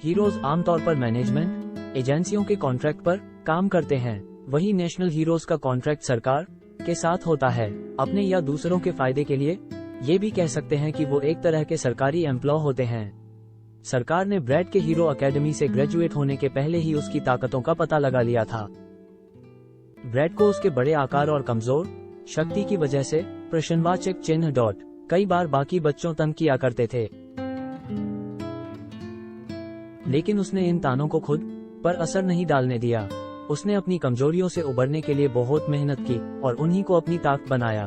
Heroes आमतौर पर management एजेंसियों के कॉन्ट्रैक्ट पर काम करते हैं, वही नेशनल हीरोज का कॉन्ट्रैक्ट सरकार के साथ होता है, अपने या दूसरों के फायदे के लिए। ये भी कह सकते हैं कि वो एक तरह के सरकारी एम्प्लॉय होते हैं। सरकार ने ब्रैड के हीरो एकेडमी से ग्रेजुएट होने के पहले ही उसकी ताकतों का पता लगा लिया था। ब्रैड को उसके बड़े आकार और कमजोर शक्ति की वजह से प्रश्नवाचक चिन्ह डॉट कई बार बाकी बच्चों तंग किया करते थे, लेकिन उसने इन तानों को खुद पर असर नहीं डालने दिया। उसने अपनी कमजोरियों से उबरने के लिए बहुत मेहनत की और उन्हीं को अपनी ताकत बनाया।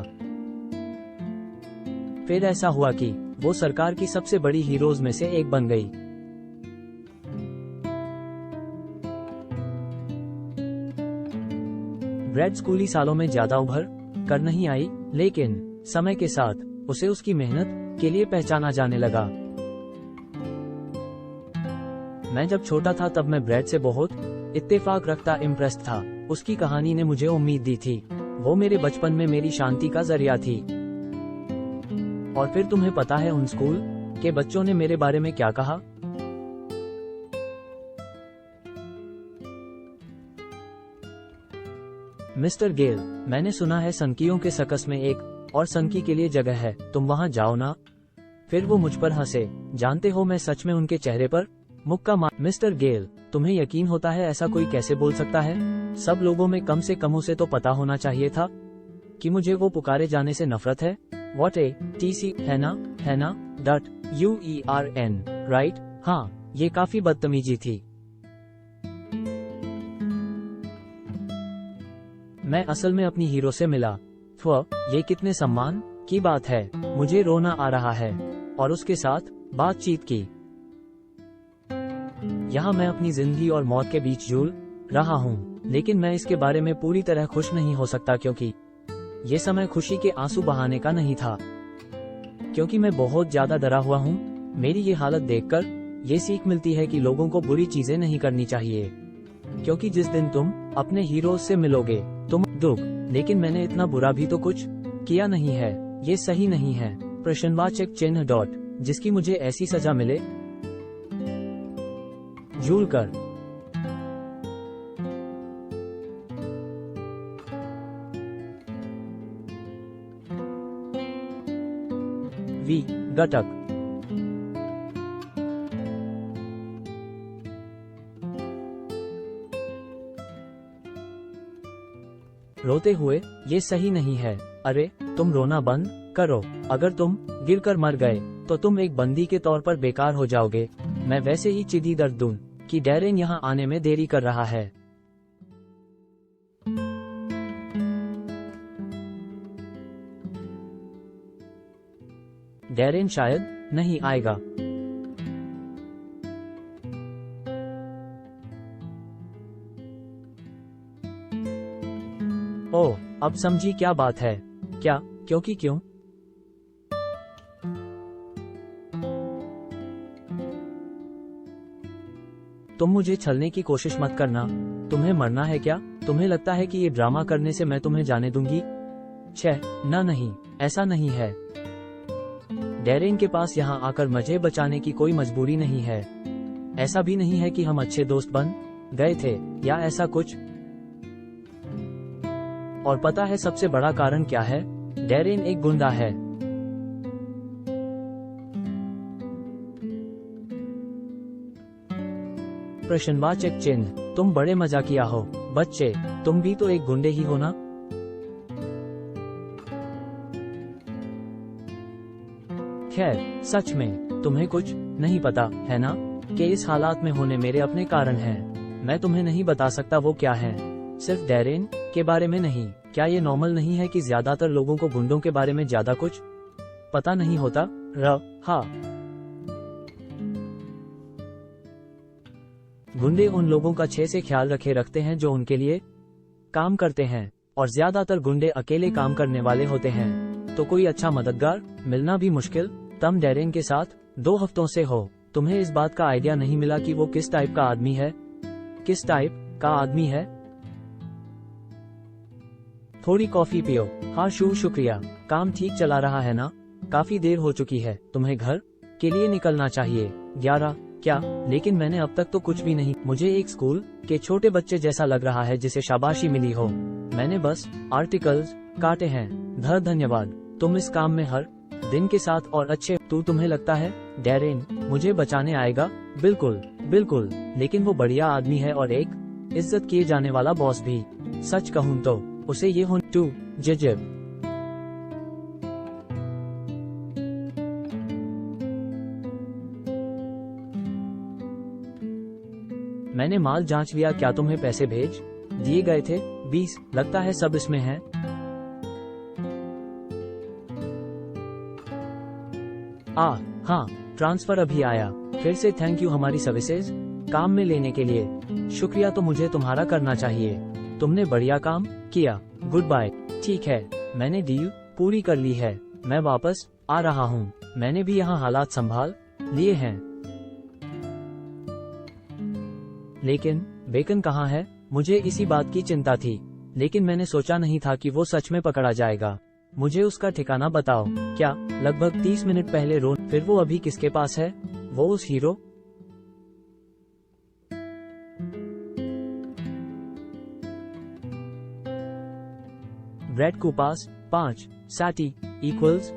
फिर ऐसा हुआ कि वो सरकार की सबसे बड़ी हीरोज में से एक बन गई। ब्रैड स्कूली सालों में ज्यादा उभर कर नहीं आई, लेकिन समय के साथ उसे उसकी मेहनत के लिए पहचाना जाने लगा। मैं जब छोटा था तब मैं ब्रैड से बहुत इत्तेफाक रखता इम्प्रेस्ड था। उसकी कहानी ने मुझे उम्मीद दी थी। वो मेरे बचपन में मेरी शांति का जरिया थी। और फिर तुम्हें पता है उन स्कूल के बच्चों ने मेरे बारे में क्या कहा? मिस्टर गेल, मैंने सुना है सनकियों के सर्कस में एक और सनकी के लिए जगह है, तुम वहां जाओ ना। फिर वो मुझ पर हंसे। जानते हो, मैं सच में उनके चेहरे पर मुक्का मार। मिस्टर गेल, तुम्हें यकीन होता है ऐसा कोई कैसे बोल सकता है? सब लोगों में कम से कम उसे तो पता होना चाहिए था कि मुझे वो पुकारे जाने से नफरत है। What a TC है ना .UERN राइट? हाँ, ये काफी बदतमीजी थी। मैं असल में अपनी हीरो से मिला। ये कितने सम्मान की बात है। मुझे रोना आ रहा है। और उसके साथ बातचीत की। यहाँ मैं अपनी जिंदगी और मौत के बीच झूल रहा हूँ, लेकिन मैं इसके बारे में पूरी तरह खुश नहीं हो सकता, क्योंकि ये समय खुशी के आंसू बहाने का नहीं था, क्योंकि मैं बहुत ज्यादा डरा हुआ हूँ। मेरी ये हालत देखकर ये सीख मिलती है कि लोगों को बुरी चीजें नहीं करनी चाहिए, क्योंकि जिस दिन तुम अपने हीरोज से मिलोगे तुम दुख। लेकिन मैंने इतना बुरा भी तो कुछ किया नहीं है। ये सही नहीं है। प्रश्नवाचक चिन्ह डॉट जिसकी मुझे ऐसी सजा मिले झूल कर। वी घटक। रोते हुए, ये सही नहीं है। अरे तुम रोना बंद करो। अगर तुम गिरकर मर गए तो तुम एक बंदी के तौर पर बेकार हो जाओगे। मैं वैसे ही चिड़ी दर्द दूं कि डैरेन यहाँ आने में देरी कर रहा है। डैरेन शायद नहीं आएगा। ओह, अब समझी क्या बात है। क्या? क्योंकि क्यों? तुम मुझे छलने की कोशिश मत करना। तुम्हें मरना है क्या? तुम्हें लगता है कि ये ड्रामा करने से मैं तुम्हें जाने दूंगी? छह, ना नहीं, ऐसा नहीं है। डैरेन के पास यहाँ आकर मुझे बचाने की कोई मजबूरी नहीं है। ऐसा भी नहीं है कि हम अच्छे दोस्त बन गए थे या ऐसा कुछ। और पता है सबसे बड़ा कारण क्या है? डैरेन एक गुंडा है। प्रश्नवाचक चिन्ह। तुम बड़े मजाकिया हो बच्चे। तुम भी तो एक गुंडे ही हो ना? खैर, सच में तुम्हें कुछ नहीं पता है ना कि इस हालात में होने मेरे अपने कारण हैं। मैं तुम्हें नहीं बता सकता वो क्या है। सिर्फ डैरेन के बारे में नहीं। क्या ये नॉर्मल नहीं है कि ज्यादातर लोगों को गुंडों के बारे में ज्यादा कुछ पता नहीं होता? हाँ, गुंडे उन लोगों का अच्छे से ख्याल रखते हैं जो उनके लिए काम करते हैं, और ज्यादातर गुंडे अकेले काम करने वाले होते हैं, तो कोई अच्छा मददगार मिलना भी मुश्किल। तुम डैरेन के साथ 2 हफ्तों से हो। तुम्हें इस बात का आइडिया नहीं मिला कि वो किस टाइप का आदमी है? किस टाइप का आदमी है? थोड़ी कॉफी पियो। हाँ शुक्रिया। काम ठीक चला रहा है ना? काफी देर हो चुकी है, तुम्हें घर के लिए निकलना चाहिए। 11 क्या? लेकिन मैंने अब तक तो कुछ भी नहीं। मुझे एक स्कूल के छोटे बच्चे जैसा लग रहा है जिसे शाबाशी मिली हो। मैंने बस आर्टिकल्स काटे हैं। धन्यवाद। तुम इस काम में हर दिन के साथ और अच्छे। तुम्हें लगता है डैरेन मुझे बचाने आएगा? बिल्कुल बिल्कुल, लेकिन वो बढ़िया आदमी है और एक इज्जत किए जाने वाला बॉस भी। सच कहूँ तो उसे ये हो टू जिजिब। मैंने माल जांच लिया। क्या तुम्हें पैसे भेज दिए गए थे? 20। लगता है सब इसमें है। हाँ, ट्रांसफर अभी आया। फिर से थैंक यू हमारी सर्विसेज काम में लेने के लिए। शुक्रिया, तो मुझे तुम्हारा करना चाहिए। तुमने बढ़िया काम किया। Good bye. ठीक है, मैंने डील पूरी कर ली है। मैं वापस आ रहा हूँ। मैंने भी यहाँ हालात संभाल लिए हैं। लेकिन बेकन कहाँ है? मुझे इसी बात की चिंता थी, लेकिन मैंने सोचा नहीं था कि वो सच में पकड़ा जाएगा। मुझे उसका ठिकाना बताओ। क्या? लगभग 30 मिनट पहले रोन। फिर वो अभी किसके पास है? वो उस हीरो ब्रैड को पास 5 सैटी इक्वल्स।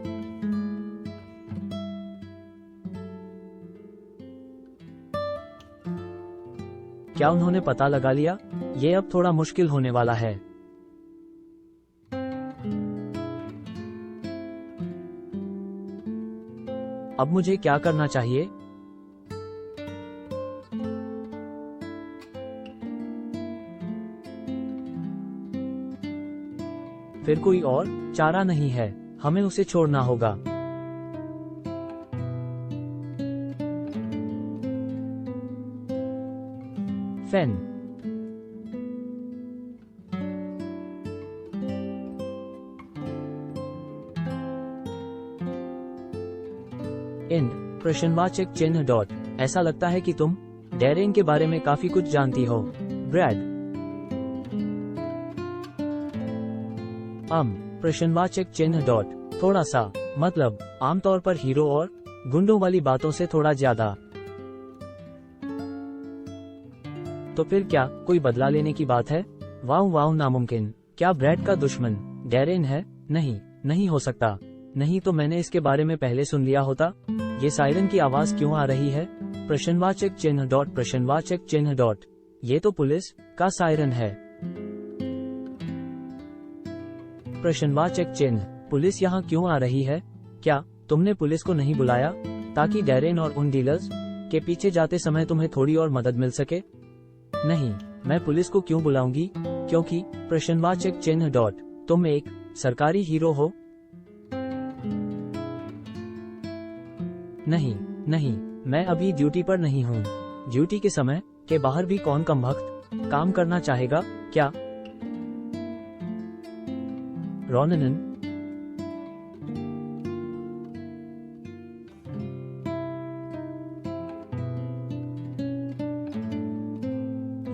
क्या उन्होंने पता लगा लिया? ये अब थोड़ा मुश्किल होने वाला है। अब मुझे क्या करना चाहिए? फिर कोई और चारा नहीं है। हमें उसे छोड़ना होगा। फेन। इंड प्रश्नवाचक चिन्ह डॉट। ऐसा लगता है कि तुम डैरेन के बारे में काफी कुछ जानती हो। ब्रैड। प्रश्नवाचक चिन्ह डॉट। थोड़ा सा, मतलब आमतौर पर हीरो और गुंडों वाली बातों से थोड़ा ज्यादा। तो फिर क्या कोई बदला लेने की बात है? वाह नामुमकिन। क्या ब्रैड का दुश्मन डैरेन है? नहीं हो सकता। नहीं तो मैंने इसके बारे में पहले सुन लिया होता। ये सायरन की आवाज क्यों आ रही है? प्रश्नवाचक चिन्ह डॉट प्रश्नवाचक चिन्ह डॉट। ये तो पुलिस का सायरन है। प्रश्नवाचक चिन्ह। पुलिस यहाँ क्यों आ रही है? क्या तुमने पुलिस को नहीं बुलाया ताकि डैरेन और उन डीलर्स के पीछे जाते समय तुम्हें थोड़ी और मदद मिल सके? नहीं, मैं पुलिस को क्यों बुलाऊंगी? क्योंकि प्रश्नवाचक चिन्ह डॉट तुम एक सरकारी हीरो हो। नहीं, मैं अभी ड्यूटी पर नहीं हूँ। ड्यूटी के समय के बाहर भी कौन कमबख्त काम करना चाहेगा? क्या रोनन?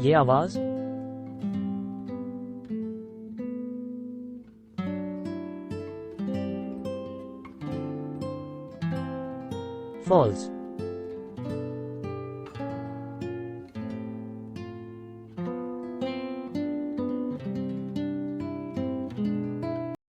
ये आवाज फॉल्स।